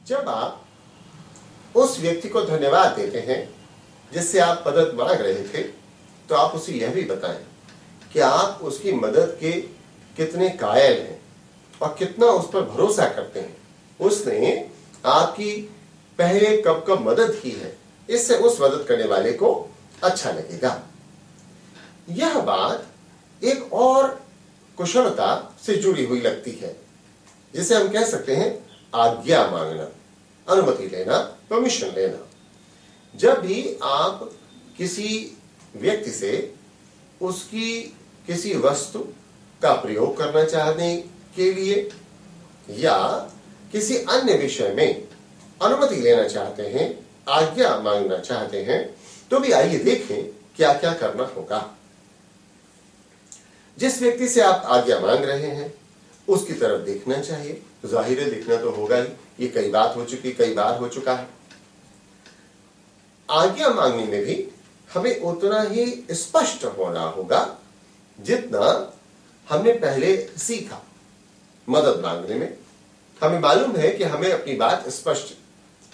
जब आप उस व्यक्ति को धन्यवाद देते हैं जिससे आप मदद मांग रहे थे, तो आप उसे यह भी बताएं कि आप उसकी मदद के कितने कायल हैं और कितना उस पर भरोसा करते हैं। उसने आपकी पहले कब कब मदद की है, इससे उस मदद करने वाले को अच्छा लगेगा। यह बात एक और कुशलता से जुड़ी हुई लगती है, जिसे हम कह सकते हैं आज्ञा मांगना, अनुमति लेना, परमिशन लेना। जब भी आप किसी व्यक्ति से उसकी किसी वस्तु का प्रयोग करना चाहने के लिए या किसी अन्य विषय में अनुमति लेना चाहते हैं, आज्ञा मांगना चाहते हैं, तो भी आइए देखें क्या क्या करना होगा। जिस व्यक्ति से आप आज्ञा मांग रहे हैं उसकी तरफ देखना चाहिए। जाहिर है देखना तो होगा ही, ये कई बार हो चुका है। आज्ञा मांगने में भी हमें उतना ही स्पष्ट होना होगा जितना हमने पहले सीखा। मदद मांगने में हमें मालूम है कि हमें अपनी बात स्पष्ट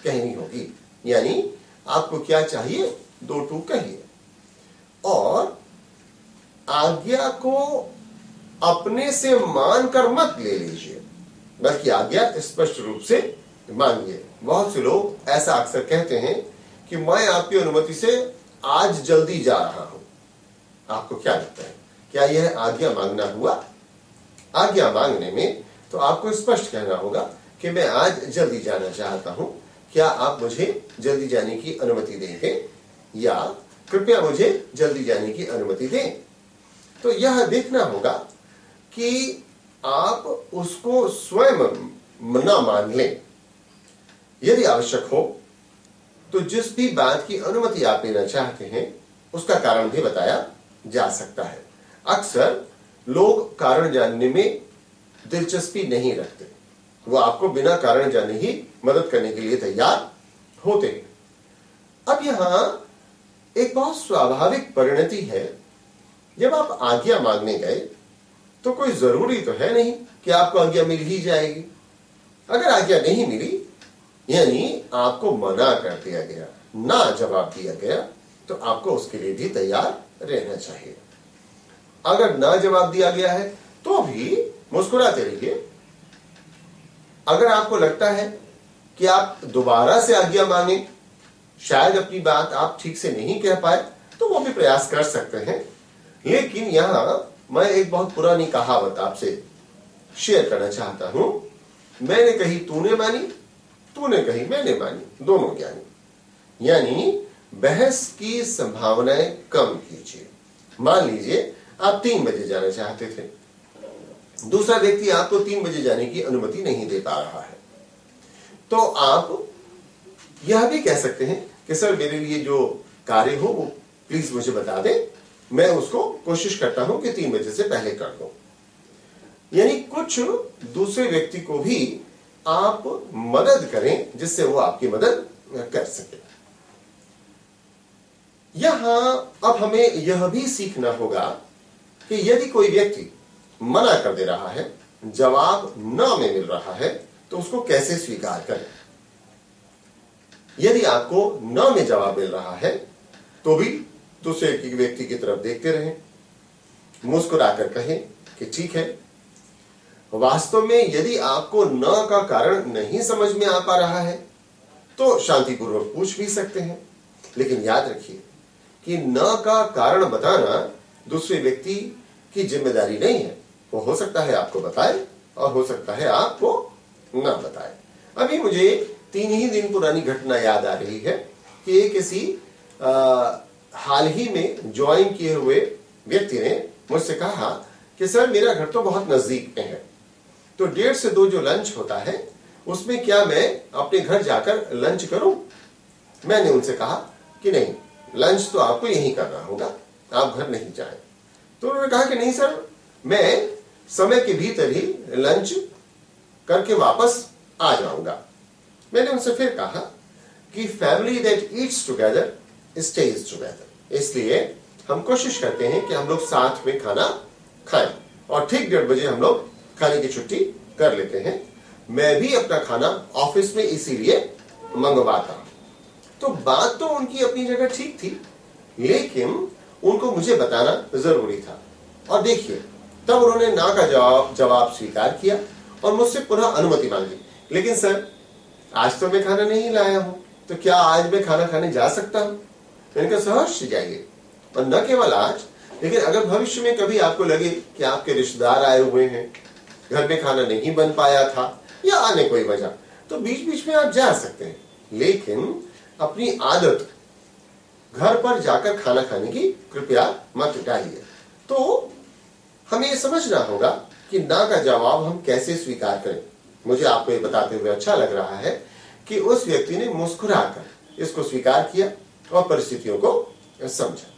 कहनी होगी, यानी आपको क्या चाहिए, दो टूक कहिए। और आज्ञा को अपने से मानकर मत ले लीजिए, बल्कि आज्ञा स्पष्ट रूप से मांगिए। बहुत से लोग ऐसा अक्सर कहते हैं कि मैं आपकी अनुमति से आज जल्दी जा रहा हूं। आपको क्या लगता है, क्या यह आज्ञा मांगना हुआ? आज्ञा मांगने में तो आपको स्पष्ट कहना होगा कि मैं आज जल्दी जाना चाहता हूं, क्या आप मुझे जल्दी जाने की अनुमति देंगे, या कृपया मुझे जल्दी जाने की अनुमति दें। तो यह देखना होगा कि आप उसको स्वयं न मान लें। यदि आवश्यक हो तो जिस भी बात की अनुमति आप लेना चाहते हैं उसका कारण भी बताया जा सकता है। अक्सर लोग कारण जानने में दिलचस्पी नहीं रखते, वो आपको बिना कारण जाने ही मदद करने के लिए तैयार होते हैं। अब यहां एक बहुत स्वाभाविक परिणति है, जब आप आज्ञा मांगने गए तो कोई जरूरी तो है नहीं कि आपको आज्ञा मिल ही जाएगी। अगर आज्ञा नहीं मिली, यानी आपको मना कर दिया गया, ना जवाब दिया गया, तो आपको उसके लिए भी तैयार रहना चाहिए। अगर ना जवाब दिया गया है तो भी मुस्कुराते रहिए। अगर आपको लगता है कि आप दोबारा से आज्ञा मांगे, शायद अपनी बात आप ठीक से नहीं कह पाए, तो वो भी प्रयास कर सकते हैं। लेकिन यहां मैं एक बहुत पुरानी कहावत आपसे शेयर करना चाहता हूं। मैंने कही तूने मानी, तूने कही मैंने मानी, दोनों ज्ञानी। यानी बहस की संभावनाएं कम कीजिए। मान लीजिए आप 3 बजे जाना चाहते थे, दूसरा व्यक्ति आपको 3 बजे जाने की अनुमति नहीं दे पा रहा है, तो आप यह भी कह सकते हैं कि सर मेरे लिए जो कार्य हो वो प्लीज मुझे बता दें, मैं उसको कोशिश करता हूं कि 3 बजे से पहले कर दूं। यानी कुछ दूसरे व्यक्ति को भी आप मदद करें जिससे वो आपकी मदद कर सके। यहां अब हमें यह भी सीखना होगा कि यदि कोई व्यक्ति मना कर दे रहा है, जवाब न में मिल रहा है, तो उसको कैसे स्वीकार करें। यदि आपको न में जवाब मिल रहा है तो भी दूसरे व्यक्ति की तरफ देखते रहें, मुस्कुराकर कहें कि ठीक है। वास्तव में यदि आपको न का कारण नहीं समझ में आ पा रहा है तो शांतिपूर्वक पूछ भी सकते हैं, लेकिन याद रखिए कि न का कारण बताना दूसरे व्यक्ति की जिम्मेदारी नहीं है। वो हो सकता है आपको बताए और हो सकता है आपको ना बताए। अभी मुझे 3 ही दिन पुरानी घटना याद आ रही है कि एक किसी हाल ही में ज्वाइन किए हुए व्यक्ति ने मुझसे कहा कि सर मेरा घर तो बहुत नजदीक में है, तो 1.5 से 2 जो लंच होता है उसमें क्या मैं अपने घर जाकर लंच करूं। मैंने उनसे कहा कि नहीं, लंच तो आपको यहीं करना होगा, आप घर नहीं जाएं। तो उन्होंने कहा कि नहीं सर, मैं समय के भीतर ही लंच करके वापस आ जाऊंगा। मैंने उनसे फिर कहा कि family that eats together stage together, इसलिए हम कोशिश करते हैं कि हम लोग साथ में खाना खाएं और ठीक 1:30 बजे हम लोग खाने की छुट्टी कर लेते हैं। मैं भी अपना खाना ऑफिस में इसीलिए मंगवाता हूं। तो बात तो उनकी अपनी जगह ठीक थी, लेकिन उनको मुझे बताना जरूरी था। और देखिए, तब उन्होंने ना का जवाब स्वीकार किया और मुझसे पुनः अनुमति मांगी। लेकिन सर, आज तो मैं खाना नहीं लाया हूं, तो क्या आज मैं खाना खाने जा सकता हूं? मैंने कहा सहर्ष जाइए, और न केवल आज, लेकिन अगर भविष्य में कभी आपको लगे कि आपके रिश्तेदार आए हुए हैं, घर में खाना नहीं बन पाया था या आने कोई वजह, तो बीच बीच में आप जा सकते हैं। लेकिन अपनी आदत घर पर जाकर खाना खाने की कृपया मत डालिए। तो हमें यह समझना होगा कि ना का जवाब हम कैसे स्वीकार करें। मुझे आपको ये बताते हुए अच्छा लग रहा है कि उस व्यक्ति ने मुस्कुराकर इसको स्वीकार किया और परिस्थितियों को समझा।